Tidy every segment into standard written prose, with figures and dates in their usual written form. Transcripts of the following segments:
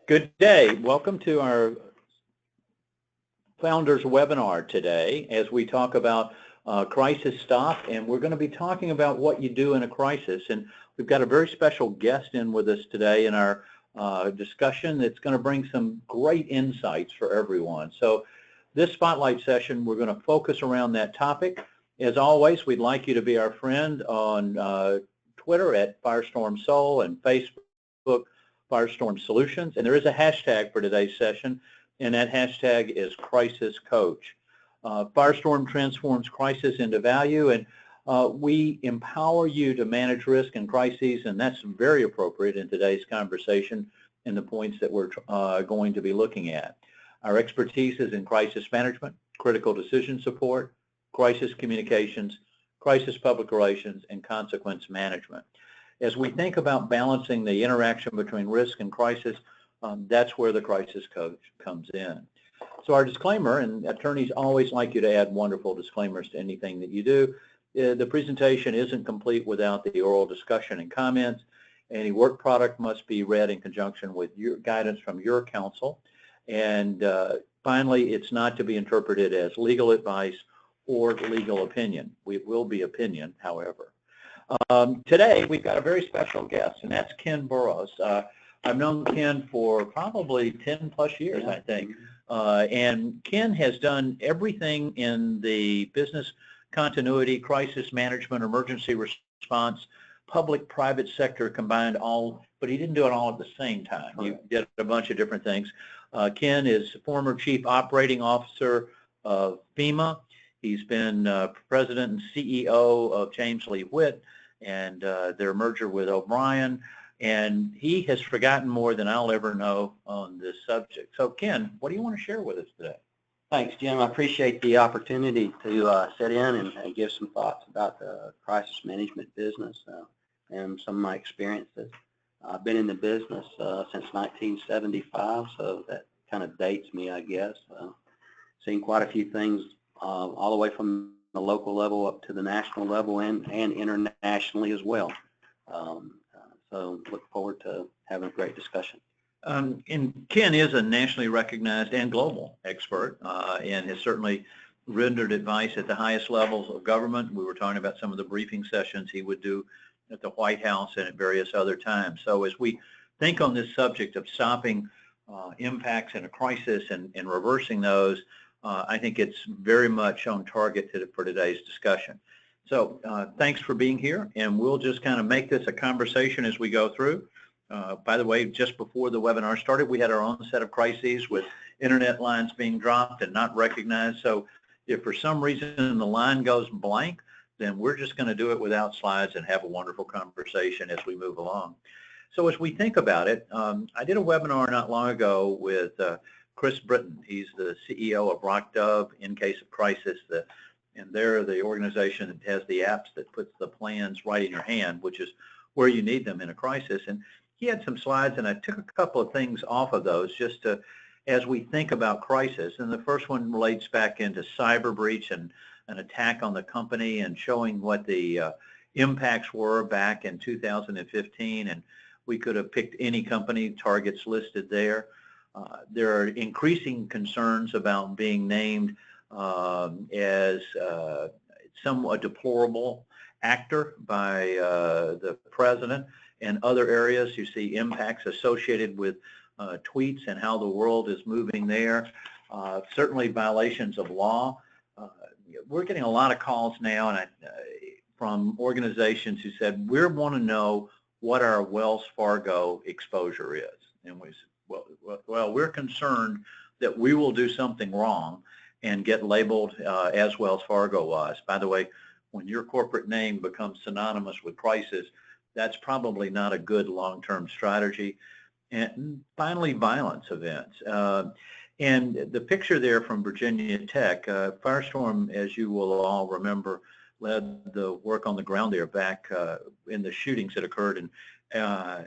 Good day. Welcome to our Founders webinar today as we talk about crisis stop, and we're going to be talking about what you do in a crisis. And we've got a very special guest in with us today in our discussion that's going to bring some great insights for everyone. So this spotlight session, we're going to focus around that topic. As always, we'd like you to be our friend on Twitter at Firestorm Soul and Facebook Firestorm Solutions, and there is a hashtag for today's session, and that hashtag is Crisis Coach. Firestorm transforms crisis into value, and we empower you to manage risk and crises, and that's very appropriate in today's conversation and the points that we're going to be looking at. Our expertise is in crisis management, critical decision support, crisis communications, crisis public relations, and consequence management. As we think about balancing the interaction between risk and crisis, that's where the crisis coach comes in. So our disclaimer, and attorneys always like you to add wonderful disclaimers to anything that you do. The presentation isn't complete without the oral discussion and comments. Any work product must be read in conjunction with your guidance from your counsel. And finally, it's not to be interpreted as legal advice or legal opinion. It will be opinion, however. Today, we've got a very special guest, and that's Ken Burris. I've known Ken for probably 10 plus years, I think. And Ken has done everything in the business continuity, crisis management, emergency response, public-private sector combined all, but he didn't do it all at the same time. He did a bunch of different things. Ken is former Chief Operating Officer of FEMA. He's been President and CEO of James Lee Witt and their merger with O'Brien. And he has forgotten more than I'll ever know on this subject. So, Ken, what do you want to share with us today? Thanks, Jim. I appreciate the opportunity to sit in and give some thoughts about the crisis management business and some of my experiences. I've been in the business since 1975, so that kind of dates me, I guess. Seen quite a few things all the way from the local level up to the national level and internationally as well. So look forward to having a great discussion. And Ken is a nationally recognized and global expert and has certainly rendered advice at the highest levels of government. We were talking about some of the briefing sessions he would do at the White House and at various other times. So as we think on this subject of stopping impacts in a crisis and reversing those, I think it's very much on target for today's discussion. So thanks for being here, and we'll just kind of make this a conversation as we go through. By the way, just before the webinar started, we had our own set of crises with internet lines being dropped and not recognized. So if for some reason the line goes blank, then we're just going to do it without slides and have a wonderful conversation as we move along. So as we think about it, I did a webinar not long ago with Chris Britton. He's the CEO of Rock Dove in case of crisis, and they're the organization that has the apps that puts the plans right in your hand, which is where you need them in a crisis. And he had some slides, and I took a couple of things off of those just to, as we think about crisis. And the first one relates back into cyber breach and an attack on the company and showing what the impacts were back in 2015. And we could have picked any company, targets listed there. There are increasing concerns about being named as somewhat deplorable actor by the president. And other areas, you see impacts associated with tweets and how the world is moving there. Certainly violations of law. We're getting a lot of calls now and from organizations who said, we want to know what our Wells Fargo exposure is. And we said, well, we're concerned that we will do something wrong and get labeled as Wells Fargo was. By the way, when your corporate name becomes synonymous with crisis, that's probably not a good long-term strategy. And finally, violence events. And the picture there from Virginia Tech, Firestorm, as you will all remember, led the work on the ground there back in the shootings that occurred in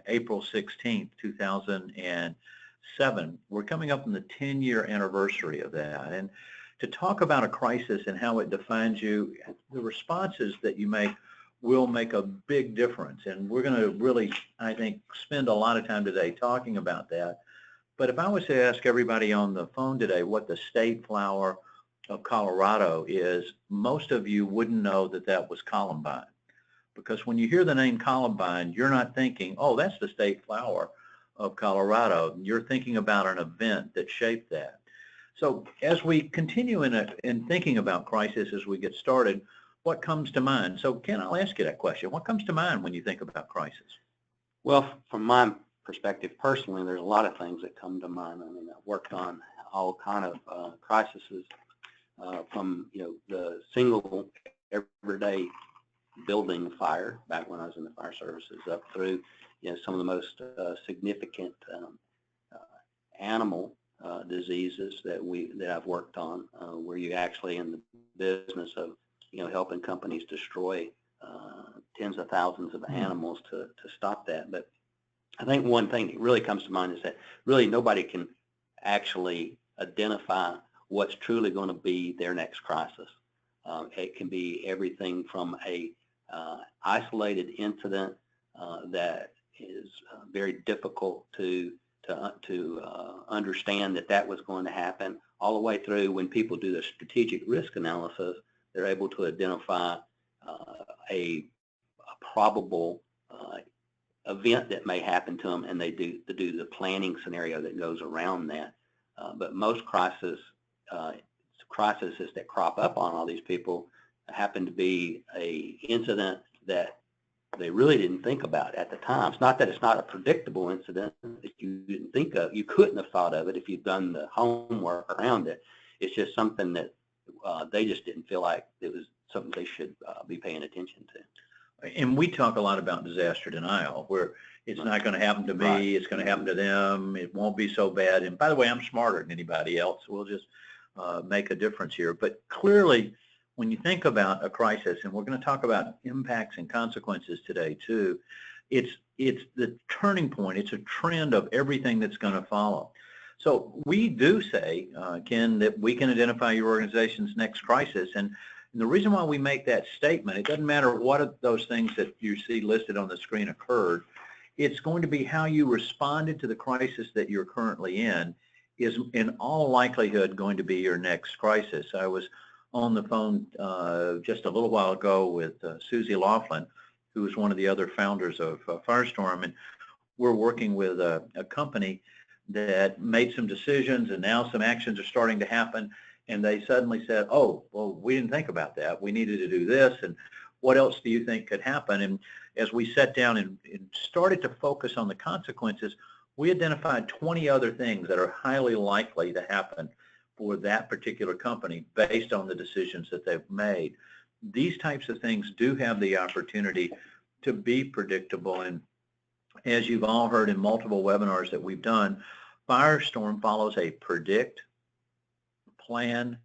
April 16th, 2007. We're coming up on the 10-year anniversary of that. And to talk about a crisis and how it defines you, the responses that you make will make a big difference. And we're going to really, I think, spend a lot of time today talking about that. But if I was to ask everybody on the phone today what the state flower of Colorado is, most of you wouldn't know that that was columbine. Because when you hear the name columbine, you're not thinking, oh, that's the state flower of Colorado. You're thinking about an event that shaped that. So as we continue in thinking about crisis as we get started, what comes to mind? So Ken, I'll ask you that question. What comes to mind when you think about crisis? Well, from my perspective personally, there's a lot of things that come to mind. I mean, I've worked on all kind of crises, from the single everyday building fire back when I was in the fire services, up through some of the most significant animal diseases that I've worked on, where you actually in the business of helping companies destroy tens of thousands of animals to stop that. But I think one thing that really comes to mind is that really nobody can actually identify what's truly going to be their next crisis. It can be everything from a isolated incident that is very difficult to understand that was going to happen, all the way through when people do the strategic risk analysis, they're able to identify a probable event that may happen to them, and they do the planning scenario that goes around that. But most crises that crop up on all these people happen to be a incident that they really didn't think about at the time. It's not that it's not a predictable incident that you didn't think of. You couldn't have thought of it if you'd done the homework around it. It's just something that they just didn't feel like it was something they should be paying attention to. And we talk a lot about disaster denial, where it's not going to happen to me, Right. It's going to happen to them, it won't be so bad. And by the way, I'm smarter than anybody else. We'll just make a difference here. But clearly, when you think about a crisis, and we're going to talk about impacts and consequences today too, it's the turning point. It's a trend of everything that's going to follow. So we do say, Ken, that we can identify your organization's next crisis. And the reason why we make that statement, it doesn't matter what of those things that you see listed on the screen occurred. It's going to be how you responded to the crisis that you're currently in is in all likelihood going to be your next crisis. I was on the phone just a little while ago with Susie Laughlin, who is one of the other founders of Firestorm, and we're working with a company that made some decisions, and now some actions are starting to happen, and they suddenly said, oh, well, we didn't think about that. We needed to do this, and what else do you think could happen? And as we sat down and started to focus on the consequences, we identified 20 other things that are highly likely to happen for that particular company based on the decisions that they've made. These types of things do have the opportunity to be predictable. And as you've all heard in multiple webinars that we've done, Firestorm follows a predict, plan,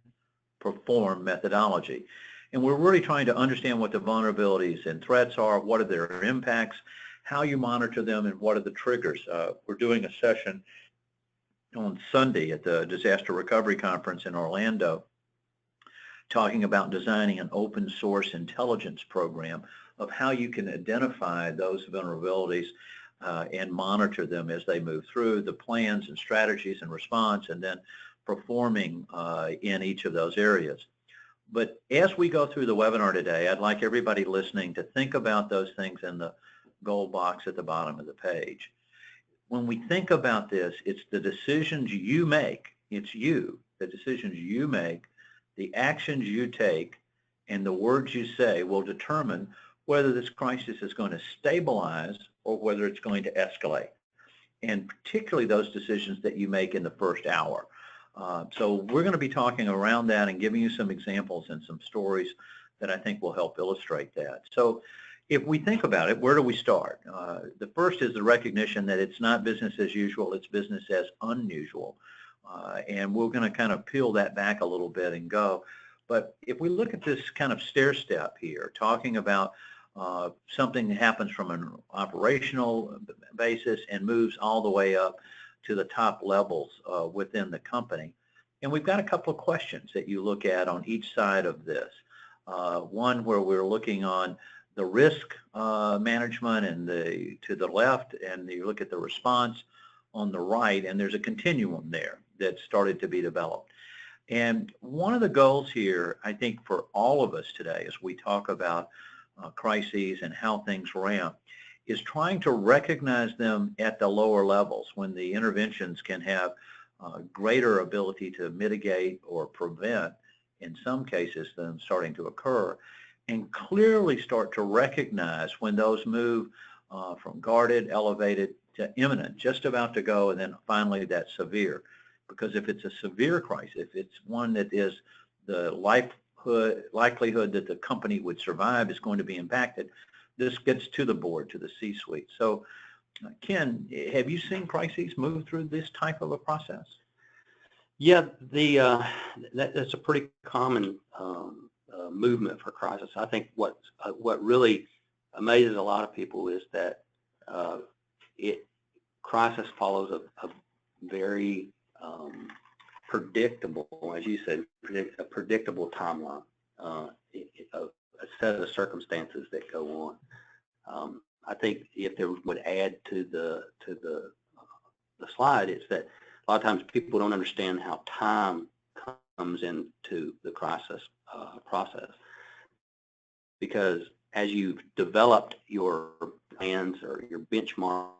perform methodology. And we're really trying to understand what the vulnerabilities and threats are, what are their impacts, how you monitor them, and what are the triggers. We're doing a session on Sunday at the Disaster Recovery Conference in Orlando, talking about designing an open source intelligence program of how you can identify those vulnerabilities and monitor them as they move through the plans and strategies and response, and then performing in each of those areas. But as we go through the webinar today, I'd like everybody listening to think about those things in the gold box at the bottom of the page. When we think about this, it's the decisions you make. It's you, the decisions you make, the actions you take, and the words you say will determine whether this crisis is going to stabilize or whether it's going to escalate, and particularly those decisions that you make in the first hour. So we're going to be talking around that and giving you some examples and some stories that I think will help illustrate that. So if we think about it, where do we start? The first is the recognition that it's not business as usual, it's business as unusual. And we're going to kind of peel that back a little bit and go. But if we look at this kind of stair step here, talking about something that happens from an operational basis and moves all the way up to the top levels within the company. And we've got a couple of questions that you look at on each side of this. One where we're looking on the risk management and to the left, and you look at the response on the right, and there's a continuum there that started to be developed. And one of the goals here, I think, for all of us today, as we talk about crises and how things ramp, is trying to recognize them at the lower levels when the interventions can have greater ability to mitigate or prevent, in some cases, them starting to occur, and clearly start to recognize when those move from guarded, elevated, to imminent, just about to go, and then finally that severe. Because if it's a severe crisis, if it's one that is the likelihood that the company would survive is going to be impacted, this gets to the board, to the C-suite. So, Ken, have you seen crises move through this type of a process? Yeah, that's a pretty common movement for crisis. I think what really amazes a lot of people is that crisis follows a very predictable, as you said, a predictable timeline, a set of circumstances that go on. I think if there would add to the slide, it's that a lot of times people don't understand how time comes into the crisis process, because as you've developed your plans or your benchmarks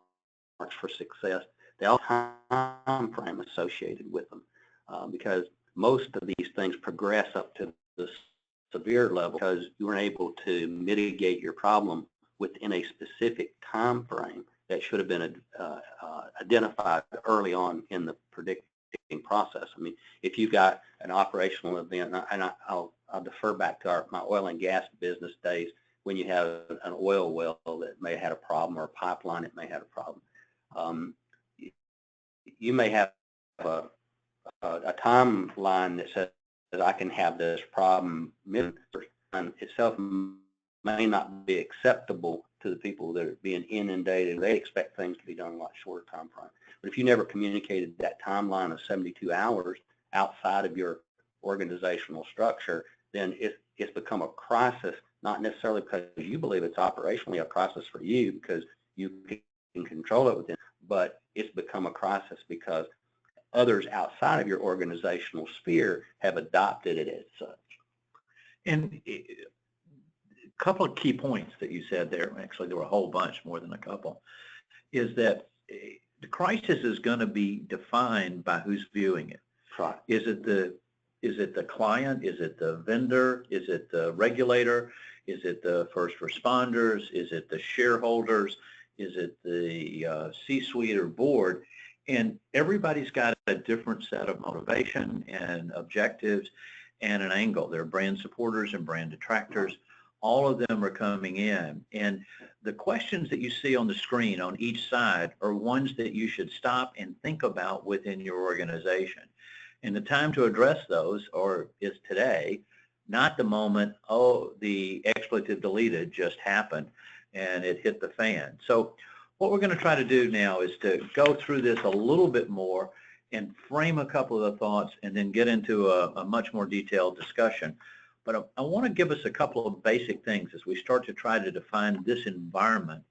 for success, they all have a time frame associated with them, because most of these things progress up to the severe level because you were able to mitigate your problem within a specific time frame that should have been identified early on in the predicting process. I mean, if you've got an operational event, and I'll defer back to my oil and gas business days, when you have an oil well that may have had a problem or a pipeline that may have a problem, you may have a timeline that says that I can have this problem itself may not be acceptable to the people that are being inundated. They expect things to be done in a lot shorter time frame. But if you never communicated that timeline of 72 hours outside of your organizational structure, then it's become a crisis, not necessarily because you believe it's operationally a crisis for you because you can control it within, but it's become a crisis because others outside of your organizational sphere have adopted it as such. And a couple of key points that you said there, actually there were a whole bunch, more than a couple, is that the crisis is going to be defined by who's viewing it. Right. Is it the client? Is it the vendor? Is it the regulator? Is it the first responders? Is it the shareholders? Is it the C-suite or board? And everybody's got a different set of motivation and objectives and an angle. There are brand supporters and brand detractors. All of them are coming in. And the questions that you see on the screen on each side are ones that you should stop and think about within your organization. And the time to address those is today, not the moment, oh, the expletive deleted just happened and it hit the fan. So what we're going to try to do now is to go through this a little bit more and frame a couple of the thoughts and then get into a much more detailed discussion. But I want to give us a couple of basic things as we start to try to define this environment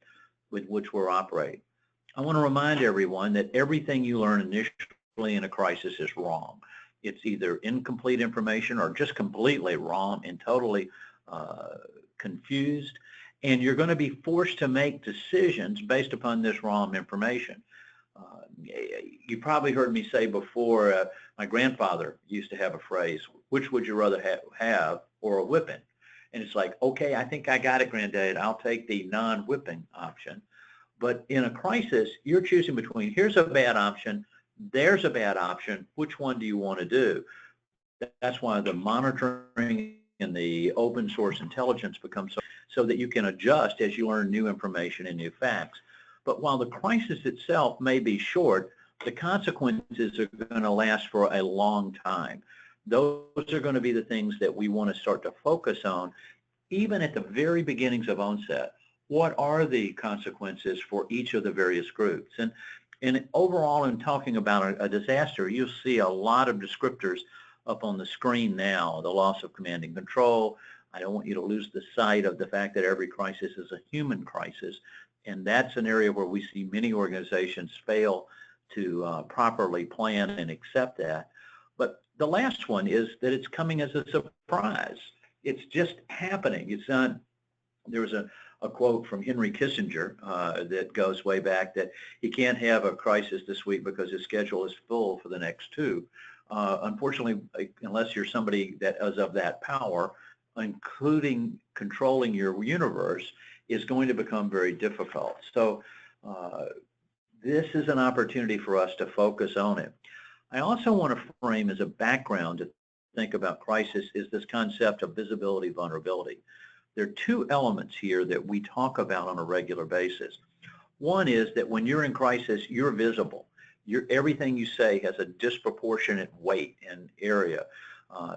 with which we're operating. I want to remind everyone that everything you learn initially in a crisis is wrong. It's either incomplete information or just completely wrong and totally confused. And you're going to be forced to make decisions based upon this wrong information. You probably heard me say before, my grandfather used to have a phrase, which would you rather have or a whipping? And it's like, okay, I think I got it, Granddad. I'll take the non-whipping option. But in a crisis, you're choosing between here's a bad option, there's a bad option. Which one do you want to do? That's why the monitoring and the open source intelligence becomes so that you can adjust as you learn new information and new facts. But while the crisis itself may be short, the consequences are going to last for a long time. Those are going to be the things that we want to start to focus on, even at the very beginnings of onset. What are the consequences for each of the various groups? And overall, in talking about a disaster, you'll see a lot of descriptors up on the screen now. The loss of command and control. I don't want you to lose the sight of the fact that every crisis is a human crisis. And that's an area where we see many organizations fail properly plan and accept that. But the last one is that it's coming as a surprise. It's just happening. It's not. There was a quote from Henry Kissinger that goes way back, that he can't have a crisis this week because his schedule is full for the next two. Unfortunately, unless you're somebody that is of that power, including controlling your universe is going to become very difficult. So this is an opportunity for us to focus on it. I also want to frame as a background to think about crisis is this concept of visibility, vulnerability. There are two elements here that we talk about on a regular basis. One is that when you're in crisis, you're visible. Everything you say has a disproportionate weight and area.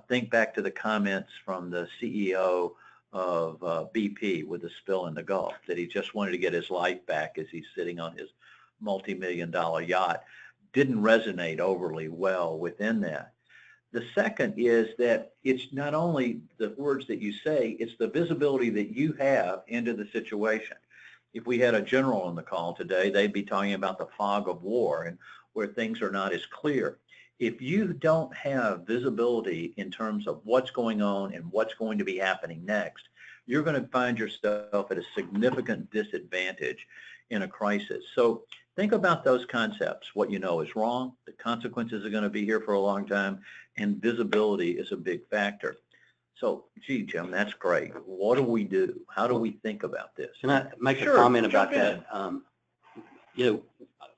Think back to the comments from the CEO of BP with the spill in the Gulf, that he just wanted to get his life back as he's sitting on his multi-million-dollar yacht. Didn't resonate overly well within that. The second is that it's not only the words that you say, it's the visibility that you have into the situation. If we had a general on the call today, they'd be talking about the fog of war and where things are not as clear. If you don't have visibility in terms of what's going on and what's going to be happening next, you're going to find yourself at a significant disadvantage in a crisis. So think about those concepts. What you know is wrong, the consequences are going to be here for a long time, and visibility is a big factor. So, gee, Jim, that's great. What do we do? How do we think about this? Can I make a comment about that?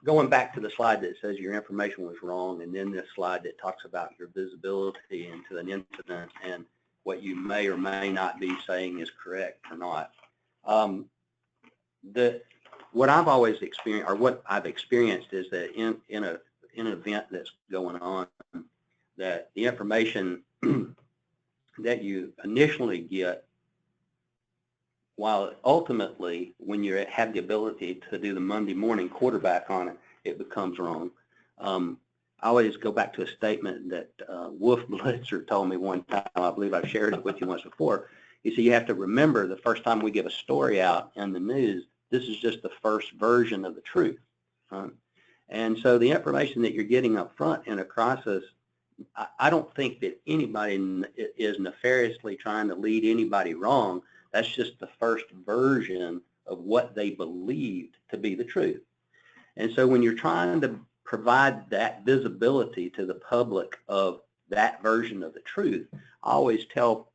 Going back to the slide that says your information was wrong, and then this slide that talks about your visibility into an incident and what you may or may not be saying is correct or not. What I've always experienced, or what I've experienced, is that in an event that's going on, that the information that you initially get, while ultimately when you have the ability to do the Monday morning quarterback on it, it becomes wrong. I always go back to a statement that Wolf Blitzer told me one time. I believe I've shared it with you once before. He said, you have to remember the first time we give a story out in the news, this is just the first version of the truth. And so the information that you're getting up front in a crisis, I don't think that anybody is nefariously trying to lead anybody wrong. That's just the first version of what they believed to be the truth. And so when you're trying to provide that visibility to the public of that version of the truth, I always tell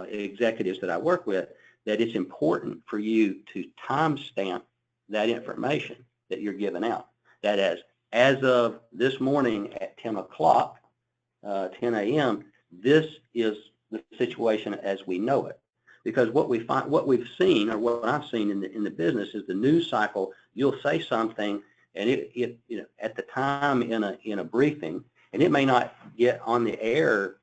executives that I work with that it's important for you to timestamp that information that you're giving out. That as of this morning at 10 o'clock, 10 a.m., this is the situation as we know it. Because what we've seen, or what I've seen in the business, is the news cycle. You'll say something, and it at the time in a briefing, and it may not get on the air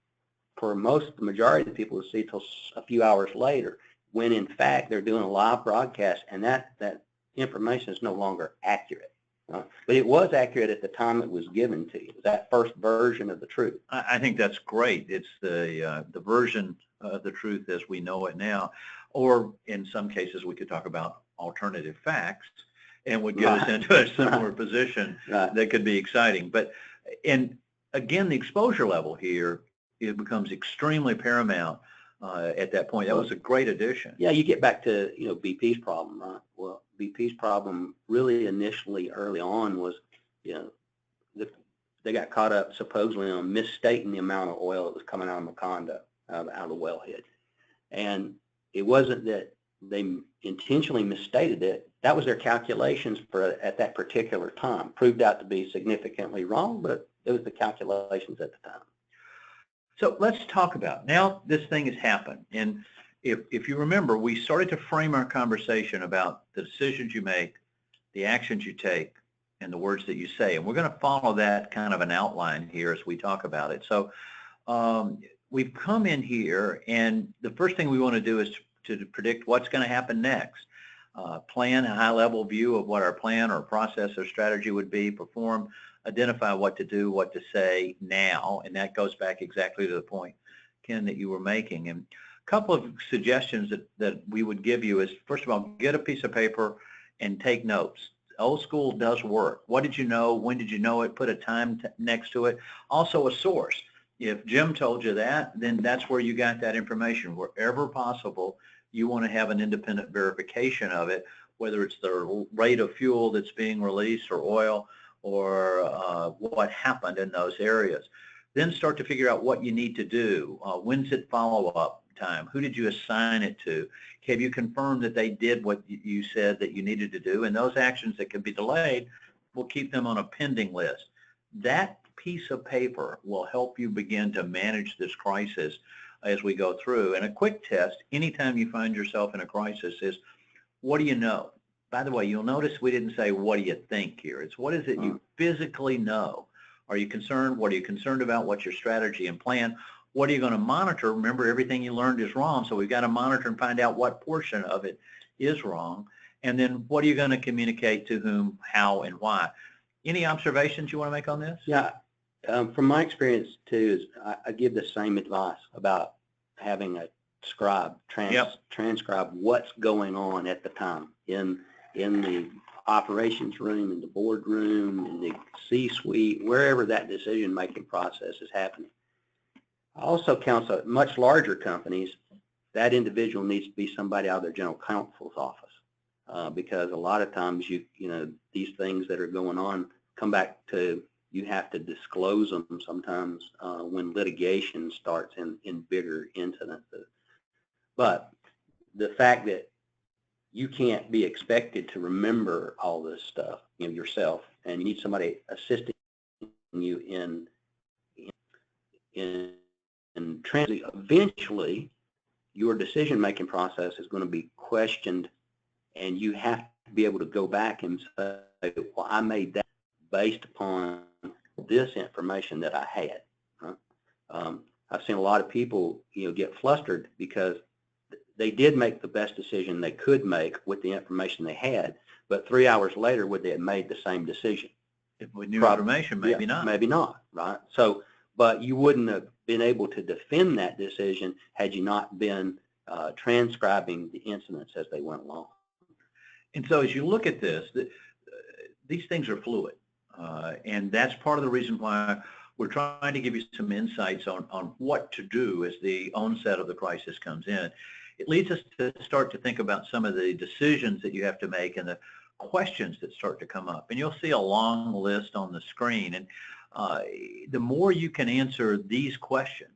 for the majority of the people to see till a few hours later, when in fact they're doing a live broadcast, and that information is no longer accurate. But it was accurate at the time it was given to you. That first version of the truth. I think that's great. It's the version of the truth as we know it now, or in some cases we could talk about alternative facts, and would get us into a similar position that could be exciting. But and again, the exposure level here, it becomes extremely paramount at that point. That was a great addition. Yeah, you get back to BP's problem, right? Well, BP's problem really initially early on was, they got caught up supposedly on misstating the amount of oil that was coming out of Macondo, out of the wellhead, and it wasn't that they intentionally misstated it. That was their calculations at that particular time. Proved out to be significantly wrong, but it was the calculations at the time. So let's talk about, now this thing has happened, and if you remember, we started to frame our conversation about the decisions you make, the actions you take, and the words that you say, and we're going to follow that kind of an outline here as we talk about it. So we've come in here, and the first thing we want to do is to predict what's going to happen next. Plan a high-level view of what our plan or process or strategy would be, perform, identify what to do, what to say now, and that goes back exactly to the point, Ken, that you were making. And a couple of suggestions that we would give you is, first of all, get a piece of paper and take notes. Old school does work. What did you know? When did you know it? Put a time next to it. Also a source. If Jim told you that, then that's where you got that information. Wherever possible, you want to have an independent verification of it, whether it's the rate of fuel that's being released or oil or what happened in those areas. Then start to figure out what you need to do. When's it follow-up time? Who did you assign it to? Have you confirmed that they did what you said that you needed to do? And those actions that can be delayed, we'll keep them on a pending list. That piece of paper will help you begin to manage this crisis as we go through. And a quick test, anytime you find yourself in a crisis, is what do you know? By the way, you'll notice we didn't say what do you think here. It's what is it you physically know? Are you concerned? What are you concerned about? What's your strategy and plan? What are you going to monitor? Remember, everything you learned is wrong, so we've got to monitor and find out what portion of it is wrong. And then what are you going to communicate to whom, how, and why? Any observations you want to make on this? Yeah, from my experience too, is I give the same advice about having a scribe transcribe what's going on at the time in the operations room, in the boardroom, in the C-suite, wherever that decision-making process is happening. I also counsel at much larger companies, that individual needs to be somebody out of their general counsel's office, because a lot of times you know these things that are going on come back to you have to disclose them sometimes when litigation starts in bigger incidences. But the fact that you can't be expected to remember all this stuff, you know, yourself, and you need somebody assisting you in transit. Eventually, your decision-making process is going to be questioned, and you have to be able to go back and say, well, I made that based upon this information that I had. I've seen a lot of people, you know, get flustered because they did make the best decision they could make with the information they had, but 3 hours later, would they have made the same decision? With new information, maybe not. Maybe not, right? So, but you wouldn't have been able to defend that decision had you not been transcribing the incidents as they went along. And so as you look at this, these things are fluid. And that's part of the reason why we're trying to give you some insights on what to do as the onset of the crisis comes in. It leads us to start to think about some of the decisions that you have to make and the questions that start to come up. And you'll see a long list on the screen. And the more you can answer these questions,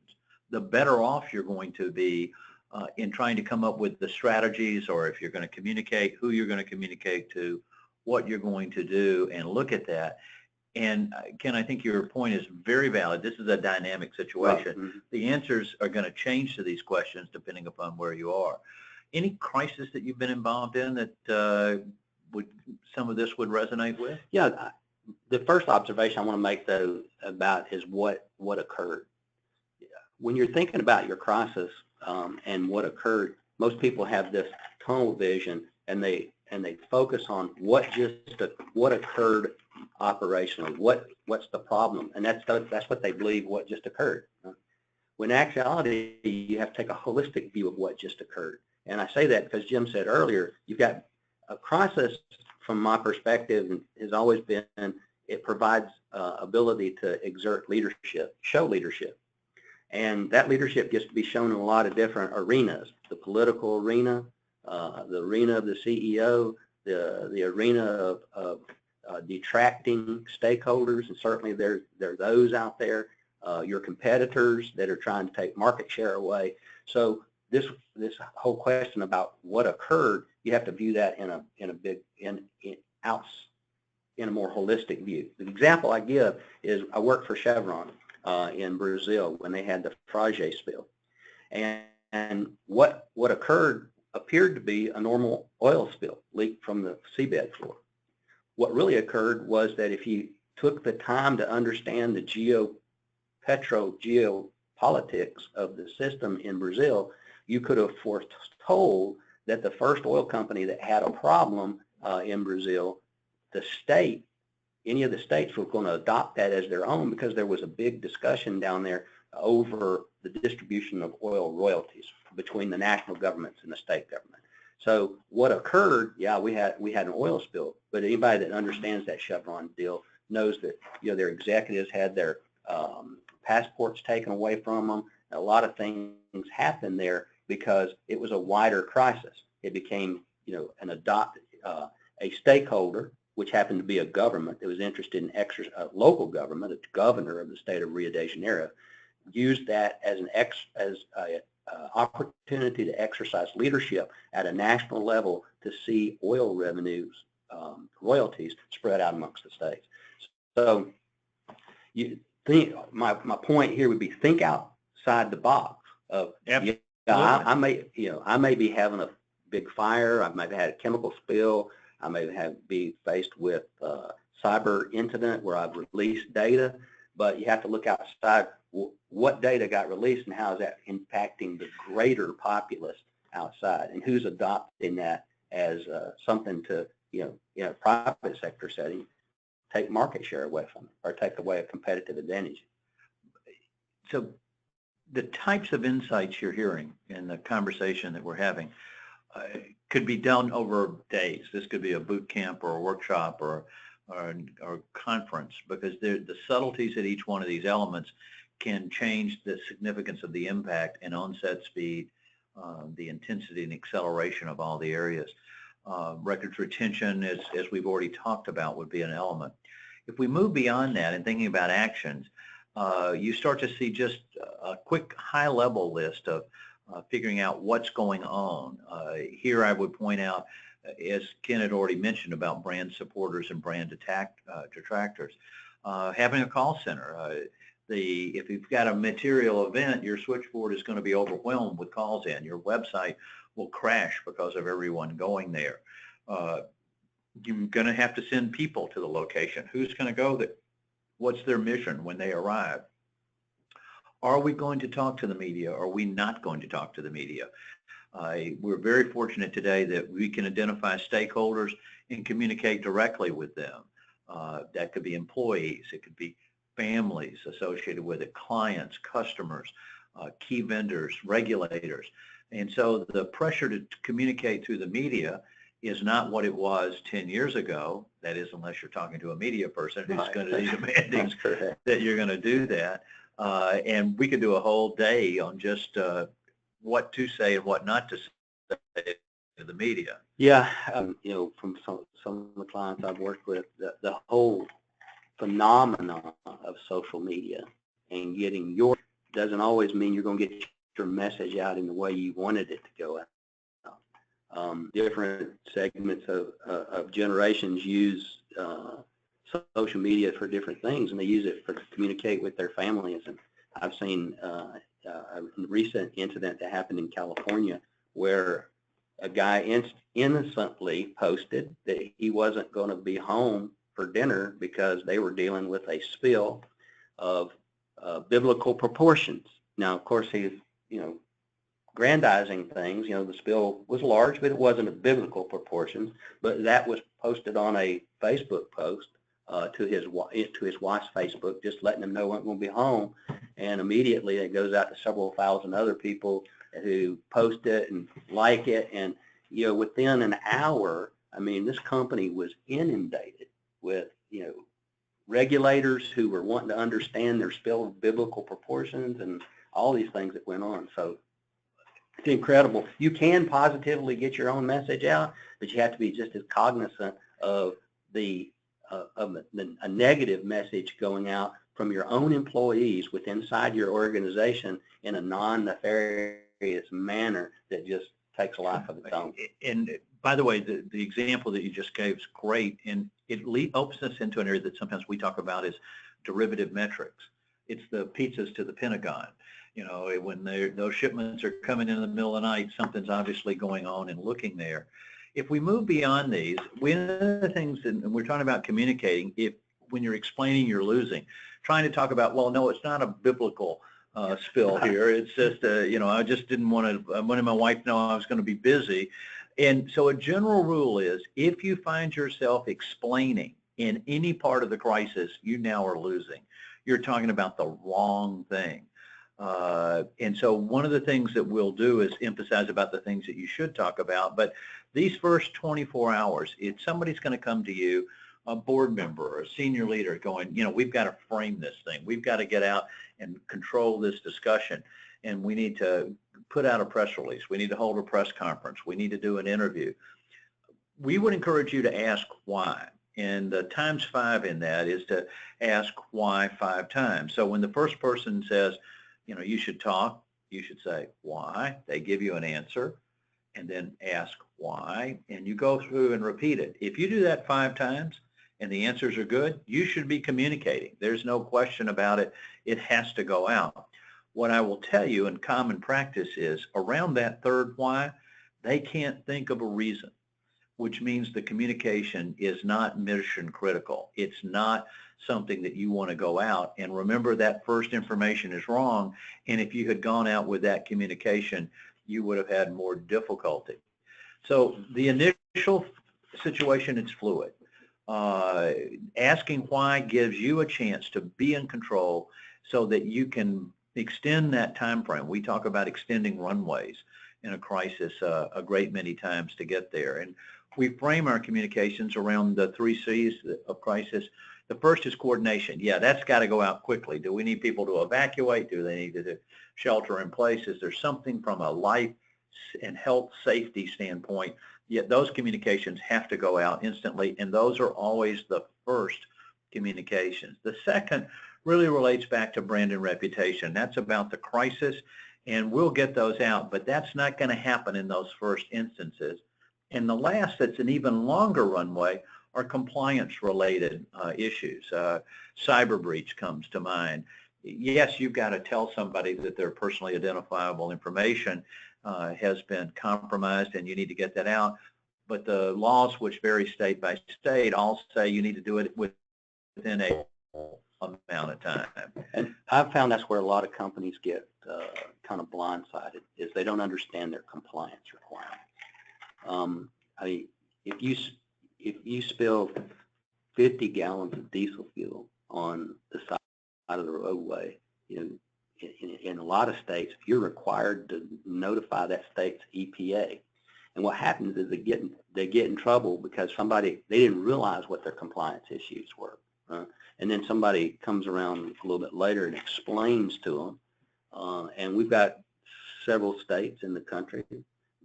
the better off you're going to be in trying to come up with the strategies, or if you're going to communicate, who you're going to communicate to, what you're going to do, and look at that. And Ken, I think your point is very valid. This is a dynamic situation. Right. Mm-hmm. The answers are going to change to these questions depending upon where you are. Any crisis that you've been involved in that some of this would resonate with? Yeah, the first observation I want to make though about is what occurred. When you're thinking about your crisis and what occurred, most people have this tunnel vision and they focus on what occurred operationally, what's the problem, and that's what they believe what just occurred. When in actuality, you have to take a holistic view of what just occurred. And I say that because Jim said earlier, you've got a crisis from my perspective has always been it provides ability to exert leadership, show leadership. And that leadership gets to be shown in a lot of different arenas, the political arena, the arena of the CEO, the arena of detracting stakeholders, and certainly there are those out there, your competitors that are trying to take market share away. So this whole question about what occurred, you have to view that in a more holistic view. The example I give is I worked for Chevron in Brazil when they had the Frade spill, and what occurred appeared to be a normal oil spill leak from the seabed floor. What really occurred was that if you took the time to understand the geopolitics of the system in Brazil, you could have foretold that the first oil company that had a problem in Brazil, any of the states were going to adopt that as their own, because there was a big discussion down there over the distribution of oil royalties between the national governments and the state government. So what occurred? Yeah, we had an oil spill, but anybody that understands that Chevron deal knows that their executives had their passports taken away from them. A lot of things happened there because it was a wider crisis. It became a stakeholder, which happened to be a government that was interested in local government, the governor of the state of Rio de Janeiro, used that as an opportunity to exercise leadership at a national level to see oil revenues, royalties spread out amongst the states. So you think my point here would be think outside the box of I may be having a big fire, I might have had a chemical spill, I may be faced with a cyber incident where I've released data, but you have to look outside. What data got released and how is that impacting the greater populace outside, and who's adopting that as something to, in a private sector setting, take market share away from it or take away a competitive advantage. So the types of insights you're hearing in the conversation that we're having could be done over days. This could be a boot camp or a workshop or conference, because the subtleties at each one of these elements can change the significance of the impact and onset speed, the intensity and acceleration of all the areas. Records retention, as we've already talked about, would be an element. If we move beyond that and thinking about actions, you start to see just a quick high-level list of figuring out what's going on. Here I would point out, as Ken had already mentioned about brand supporters and brand detractors, having a call center. If you've got a material event, your switchboard is going to be overwhelmed with calls in. Your website will crash because of everyone going there. You're going to have to send people to the location. Who's going to go there? What's their mission when they arrive? Are we going to talk to the media? Or are we not going to talk to the media? We're very fortunate today that we can identify stakeholders and communicate directly with them. That could be employees, it could be families associated with it, clients, customers, key vendors, regulators. And so the pressure to communicate through the media is not what it was 10 years ago. That is, unless you're talking to a media person who's going to be demanding that you're going to do that. And we could do a whole day on just what to say and what not to say to the media. Yeah, from some of the clients I've worked with, the whole phenomenon of social media and getting doesn't always mean you're going to get your message out in the way you wanted it to go out. Different segments of generations use social media for different things, and they use it to communicate with their families. And I've seen a recent incident that happened in California where a guy innocently posted that he wasn't going to be home for dinner because they were dealing with a spill of biblical proportions. Now, of course, he's, grandizing things. The spill was large, but it wasn't of biblical proportions. But that was posted on a Facebook post to his wife's Facebook, just letting them know I'm going to be home. And immediately it goes out to several thousand other people who post it and like it. And within an hour, this company was inundated with regulators who were wanting to understand their spill of biblical proportions and all these things that went on. So it's incredible. You can positively get your own message out, but you have to be just as cognizant of a negative message going out from your own employees inside your organization in a non-nefarious manner that just takes a life of its own. And by the way, the example that you just gave is great, and it opens us into an area that sometimes we talk about as derivative metrics. It's the pizzas to the Pentagon. When those shipments are coming in the middle of the night, something's obviously going on and looking there. If we move beyond these, one of the things, and we're talking about communicating, when you're explaining you're losing, trying to talk about, well, no, it's not a biblical spill here. It's just, I just didn't want to, I wanted my wife to know I was going to be busy. And so a general rule is, if you find yourself explaining in any part of the crisis, you now are losing. You're talking about the wrong thing. And so one of the things that we'll do is emphasize about the things that you should talk about. But these first 24 hours, if somebody's going to come to you, a board member or a senior leader going, we've got to frame this thing. We've got to get out and control this discussion. And we need to put out a press release. We need to hold a press conference. We need to do an interview. We would encourage you to ask why. And the times 5 in that is to ask why 5 times. So when the first person says, you should talk, you should say why. They give you an answer and then ask why. And you go through and repeat it. If you do that 5 times and the answers are good, you should be communicating. There's no question about it. It has to go out. What I will tell you in common practice is around that third why, they can't think of a reason, which means the communication is not mission critical. It's not something that you want to go out. And remember, that first information is wrong. And if you had gone out with that communication, you would have had more difficulty. So the initial situation, it's fluid. Asking why gives you a chance to be in control so that you can extend that time frame. We talk about extending runways in a crisis a great many times to get there. And we frame our communications around the 3 C's of crisis. The first is coordination. Yeah, that's got to go out quickly. Do we need people to evacuate? Do they need to shelter in place? Is there something from a life and health safety standpoint? Yet those communications have to go out instantly, and those are always the first communications. The second really relates back to brand and reputation. That's about the crisis, and we'll get those out, but that's not going to happen in those first instances. And the last, that's an even longer runway, are compliance-related issues. Cyber breach comes to mind. Yes, you've got to tell somebody that their personally identifiable information has been compromised, and you need to get that out. But the laws, which vary state by state, all say you need to do it within a amount of time. And I've found that's where a lot of companies get kind of blindsided, is they don't understand their compliance requirements. If you spill 50 gallons of diesel fuel on the side of the roadway, in a lot of states, you're required to notify that state's EPA. And what happens is they get in trouble because they didn't realize what their compliance issues were. And then somebody comes around a little bit later and explains to them. And we've got several states in the country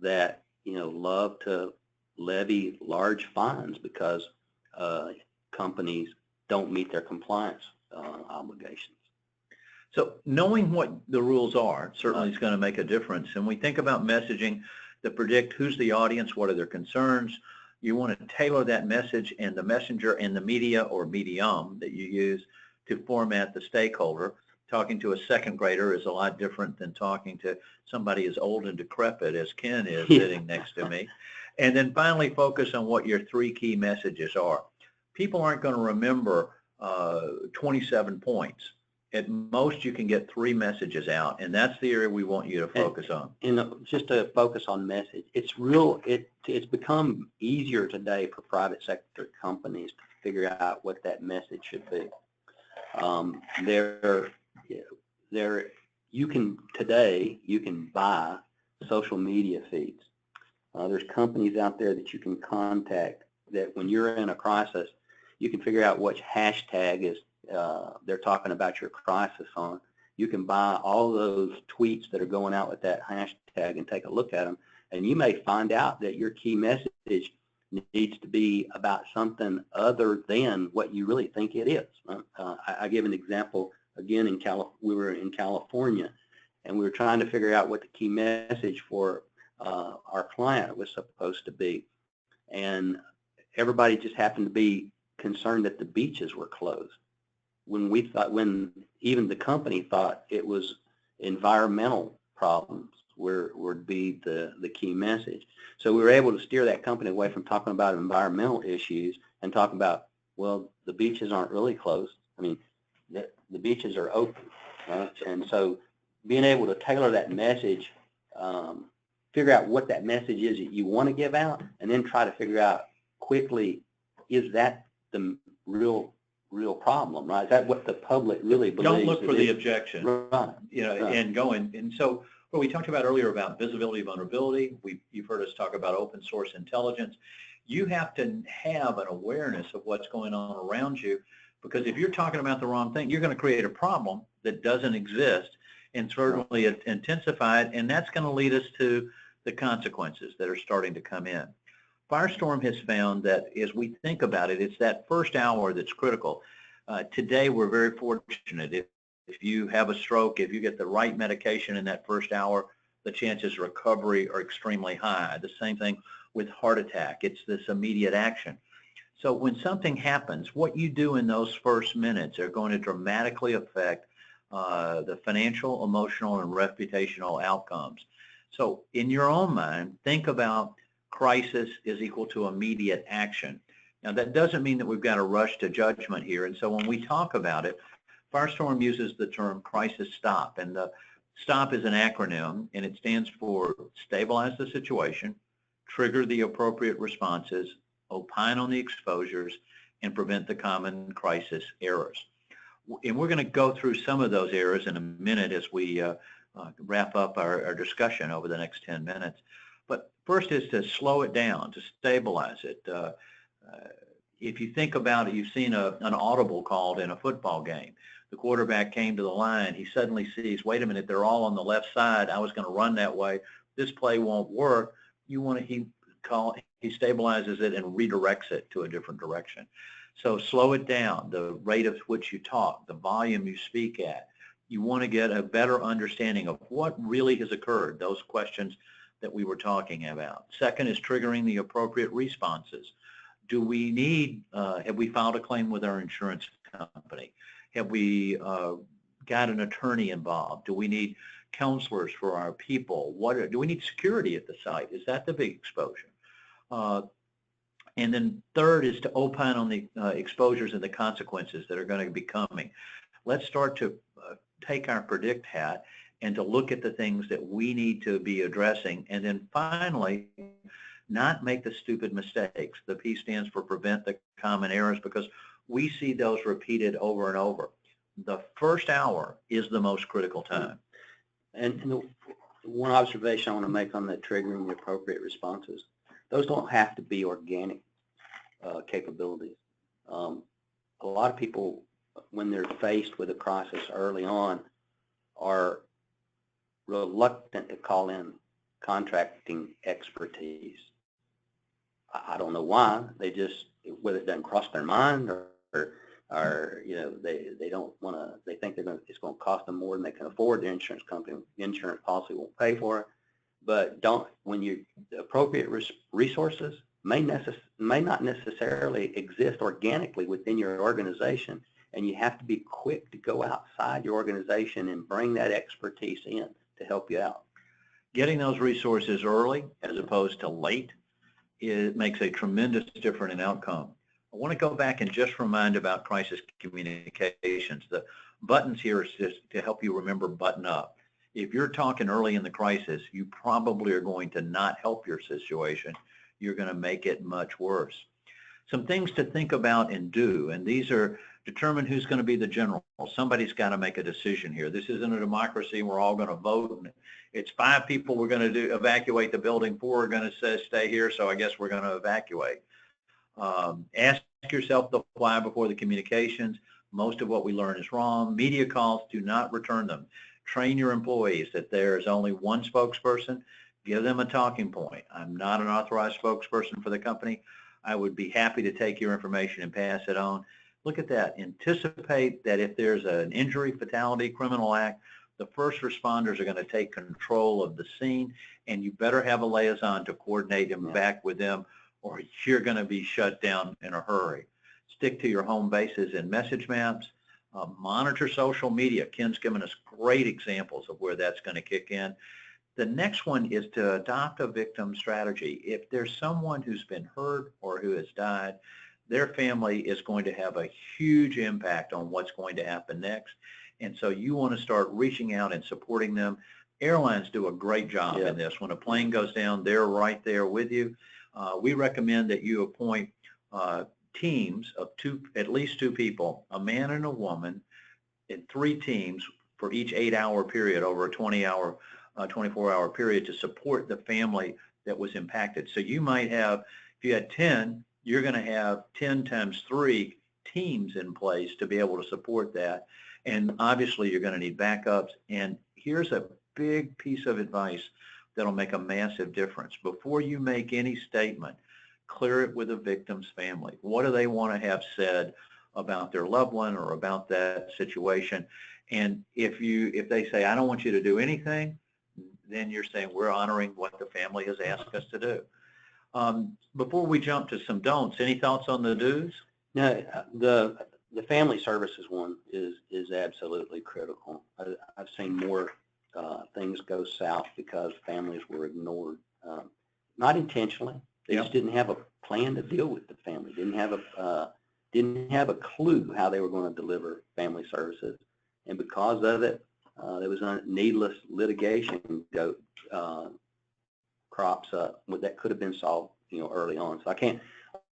that, love to levy large fines because companies don't meet their compliance obligations. So knowing what the rules are certainly is going to make a difference. And we think about messaging to predict who's the audience, what are their concerns. You want to tailor that message, and the messenger and the media or medium that you use to format the stakeholder. Talking to a second grader is a lot different than talking to somebody as old and decrepit as Ken is sitting next to me. And then finally focus on what your 3 key messages are. People aren't going to remember 27 points. At most, you can get 3 messages out, and that's the area we want you to focus on. And just to focus on message, it's become easier today for private sector companies to figure out what that message should be. You can buy social media feeds. There's companies out there that you can contact that when you're in a crisis, you can figure out which hashtag is they're talking about your crisis on. You can buy all those tweets that are going out with that hashtag and take a look at them, and you may find out that your key message needs to be about something other than what you really think it is. I give an example. Again, we were in California, and we were trying to figure out what the key message for our client was supposed to be, and everybody just happened to be concerned that the beaches were closed. When even the company thought it was environmental problems would be the key message. So we were able to steer that company away from talking about environmental issues and talk about, well, the beaches aren't really closed. I mean, the beaches are open, right? And so being able to tailor that message, figure out what that message is that you want to give out, and then try to figure out quickly, is that the real real problem, right? Is that what the public really believes? Don't look for the objection. Right. You know, Right. and going. And so what we talked about earlier about visibility, vulnerability, you've heard us talk about open source intelligence. You have to have an awareness of what's going on around you, because if you're talking about the wrong thing, you're going to create a problem that doesn't exist and certainly intensify it, and that's going to lead us to the consequences that are starting to come in. Firestorm has found that as we think about it, it's that first hour that's critical. Today, we're very fortunate. If you have a stroke, if you get the right medication in that first hour, the chances of recovery are extremely high. The same thing with heart attack. It's this immediate action. So when something happens, what you do in those first minutes are going to dramatically affect the financial, emotional, and reputational outcomes. So in your own mind, think about crisis is equal to immediate action. Now, that doesn't mean that we've got to rush to judgment here. And so when we talk about it, Firestorm uses the term crisis stop. And the STOP is an acronym, and it stands for stabilize the situation, trigger the appropriate responses, opine on the exposures, and prevent the common crisis errors. And we're going to go through some of those errors in a minute as we wrap up our discussion over the next 10 minutes. But first is to slow it down, to stabilize it. If you think about it, you've seen an audible called in a football game. The quarterback came to the line. He suddenly sees, wait a minute, they're all on the left side. I was going to run that way. This play won't work. He stabilizes it and redirects it to a different direction. So slow it down, the rate at which you talk, the volume you speak at. You want to get a better understanding of what really has occurred, those questions that we were talking about. Second is triggering the appropriate responses. Do we need, have we filed a claim with our insurance company? Have we got an attorney involved? Do we need counselors for our people? Do we need security at the site? Is that the big exposure? And then third is to opine on the exposures and the consequences that are going to be coming. Let's start to take our predict hat and to look at the things that we need to be addressing. And then finally, not make the stupid mistakes. The P stands for prevent the common errors, because we see those repeated over and over. The first hour is the most critical time. And the one observation I want to make on that triggering the appropriate responses, those don't have to be organic capabilities. A lot of people, when they're faced with a crisis early on, are reluctant to call in contracting expertise. I don't know why. They just, whether it doesn't cross their mind or you know, they don't want to, they think it's going to cost them more than they can afford. The insurance company, the insurance policy won't pay for it. But when the appropriate resources may not necessarily exist organically within your organization, and you have to be quick to go outside your organization and bring that expertise in to help you out. Getting those resources early as opposed to late, it makes a tremendous difference in outcome. I want to go back and just remind about crisis communications. The buttons here is just to help you remember button up. If you're talking early in the crisis, you probably are going to not help your situation. You're going to make it much worse. Some things to think about and do, and these are determine who's going to be the general. Somebody's got to make a decision here. This isn't a democracy. We're all going to vote. And it's 5 people we're going to evacuate the building. 4 are going to say stay here, so I guess we're going to evacuate. Ask yourself the why before the communications. Most of what we learn is wrong. Media calls, do not return them. Train your employees that there is only one spokesperson. Give them a talking point. I'm not an authorized spokesperson for the company. I would be happy to take your information and pass it on. Look at that. Anticipate that if there's an injury, fatality, criminal act, the first responders are going to take control of the scene, and you better have a liaison to coordinate them back with them, or you're going to be shut down in a hurry. Stick to your home bases and message maps. Monitor social media. Ken's given us great examples of where that's going to kick in. The next one is to adopt a victim strategy. If there's someone who's been hurt or who has died, their family is going to have a huge impact on what's going to happen next. And so you want to start reaching out and supporting them. Airlines do a great job in this. When a plane goes down, they're right there with you. We recommend that you appoint teams of at least two people, a man and a woman, in 3 teams for each 8-hour period over a 24-hour period to support the family that was impacted. So you might have, if you had 10, you're going to have 10 times 3 teams in place to be able to support that. And obviously you're going to need backups. And here's a big piece of advice that'll make a massive difference. Before you make any statement, clear it with the victim's family. What do they want to have said about their loved one or about that situation? And if they say, I don't want you to do anything, then you're saying we're honoring what the family has asked us to do. Before we jump to some don'ts, any thoughts on the do's? No, the family services one is absolutely critical. I've seen more things go south because families were ignored, not intentionally. They just didn't have a plan to deal with the family. Didn't have a clue how they were going to deliver family services, and because of it, there was a needless litigation crops up that could have been solved, early on. So I can't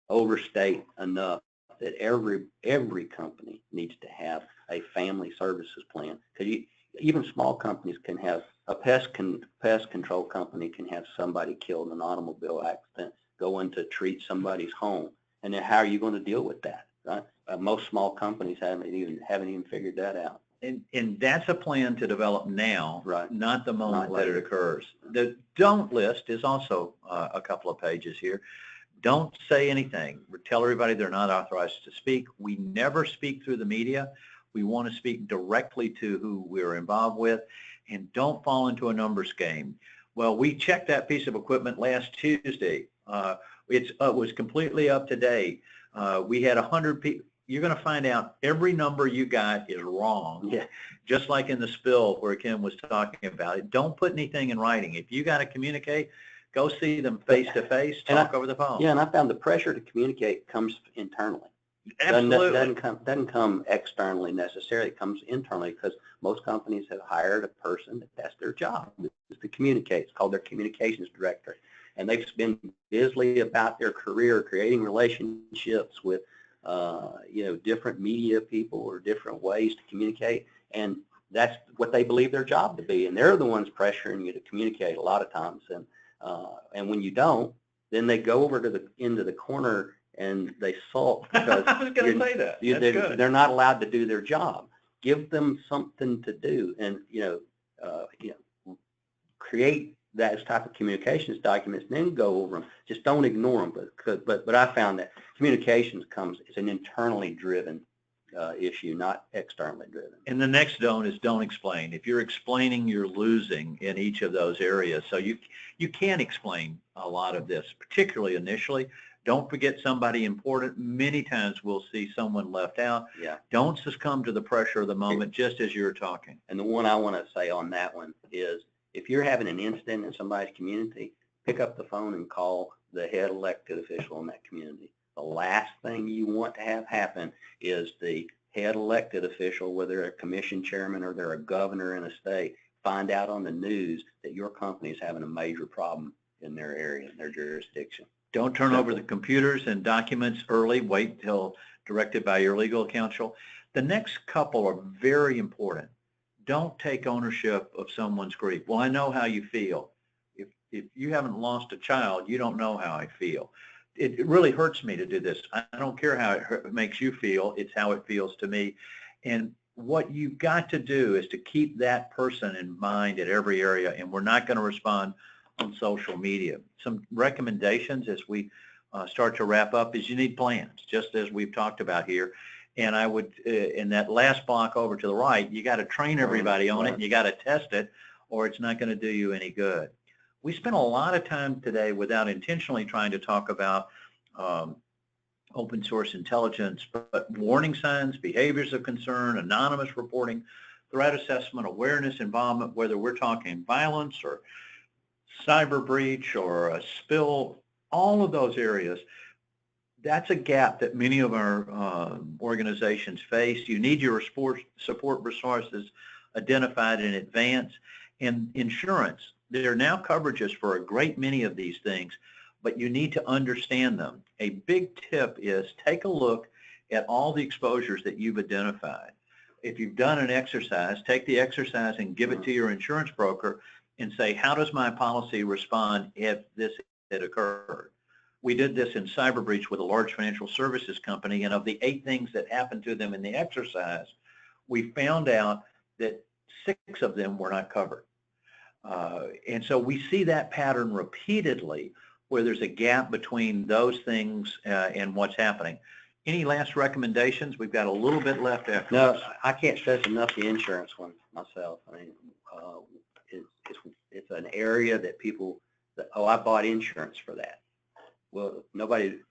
overstate enough that every company needs to have a family services plan, because even small companies can have a pest control company can have somebody killed in an automobile accident, go in to treat somebody's home, and then how are you going to deal with that? Right? Most small companies haven't even figured that out. And that's a plan to develop now, right? Not the moment that it occurs. The don't list is also a couple of pages here. Don't say anything. Tell everybody they're not authorized to speak. We never speak through the media. We want to speak directly to who we're involved with, and don't fall into a numbers game. Well, we checked that piece of equipment last Tuesday. It was completely up to date. We had 100 people. You're going to find out every number you got is wrong. Yeah. Just like in the spill where Ken was talking about it. Don't put anything in writing. If you got to communicate, go see them face to face, talk over the phone. Yeah, and I found the pressure to communicate comes internally. Absolutely. Doesn't come externally necessarily. It comes internally, because most companies have hired a person that's their job is to communicate. It's called their communications director. And they've been busily about their career creating relationships with different media people or different ways to communicate, and that's what they believe their job to be, and they're the ones pressuring you to communicate a lot of times, and when you don't, then they go over to into the corner and they sulk because I was going to say that. They're not allowed to do their job. Give them something to do, and create that type of communications documents, and then go over them. Just don't ignore them. But I found that communications it's an internally driven issue, not externally driven. And the next don't is don't explain. If you're explaining, you're losing in each of those areas. So you can't explain a lot of this, particularly initially. Don't forget somebody important. Many times we'll see someone left out. Yeah. Don't succumb to the pressure of the moment just as you're talking. And the one I want to say on that one is, if you're having an incident in somebody's community, pick up the phone and call the head elected official in that community. The last thing you want to have happen is the head elected official, whether they're a commission chairman or they're a governor in a state, find out on the news that your company is having a major problem in their area, in their jurisdiction. Don't turn over the computers and documents early. Wait till directed by your legal counsel. The next couple are very important. Don't take ownership of someone's grief. Well, I know how you feel. If you haven't lost a child, you don't know how I feel. It really hurts me to do this. I don't care how it makes you feel. It's how it feels to me. And what you've got to do is to keep that person in mind at every area, and we're not going to respond on social media. Some recommendations as we start to wrap up is you need plans, just as we've talked about here. And I would, in that last block over to the right, you got to train everybody on it, and you got to test it, or it's not going to do you any good. We spent a lot of time today without intentionally trying to talk about open source intelligence, but warning signs, behaviors of concern, anonymous reporting, threat assessment, awareness, involvement, whether we're talking violence or cyber breach or a spill, all of those areas. That's a gap that many of our organizations face. You need your support resources identified in advance. And insurance, there are now coverages for a great many of these things, but you need to understand them. A big tip is take a look at all the exposures that you've identified. If you've done an exercise, take the exercise and give it to your insurance broker and say, how does my policy respond if this had occurred? We did this in cyber breach with a large financial services company, and of the 8 things that happened to them in the exercise, we found out that 6 of them were not covered. And so we see that pattern repeatedly where there's a gap between those things and what's happening. Any last recommendations? We've got a little bit left after No, this. I can't stress enough the insurance one myself. I mean, it's an area that people, oh, I bought insurance for that. Well,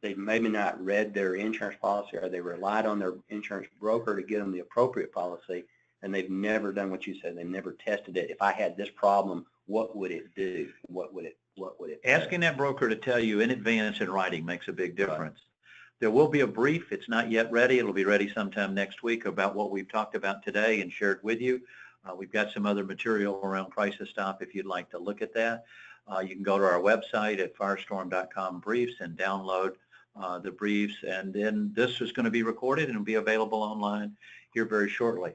they maybe not read their insurance policy, or they relied on their insurance broker to get them the appropriate policy, and they've never done what you said. They've never tested it. If I had this problem, what would it do? What would it Asking that broker to tell you in advance in writing makes a big difference. Right. There will be a brief. It's not yet ready. It'll be ready sometime next week about what we've talked about today and shared with you. We've got some other material around Crisis Stop if you'd like to look at that. You can go to our website at Firestorm.com briefs and download the briefs. And then this is going to be recorded and will be available online here very shortly.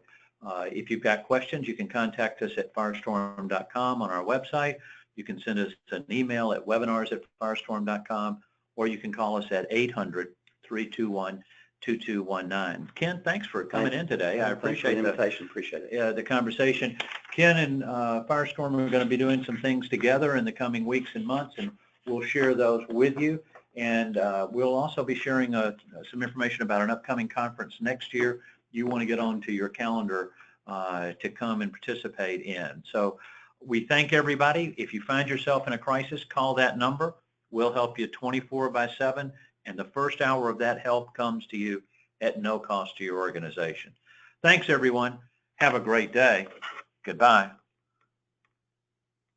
If you've got questions, you can contact us at Firestorm.com on our website. You can send us an email at webinars@firestorm.com, or you can call us at 800-321-2219. Ken, thanks for coming in today. I appreciate the invitation. Appreciate it. The conversation. Ken and Firestorm are going to be doing some things together in the coming weeks and months, and we'll share those with you. And we'll also be sharing some information about an upcoming conference next year you want to get onto your calendar to come and participate in. So we thank everybody. If you find yourself in a crisis, call that number. We'll help you 24/7, and the first hour of that help comes to you at no cost to your organization. Thanks, everyone. Have a great day. Goodbye.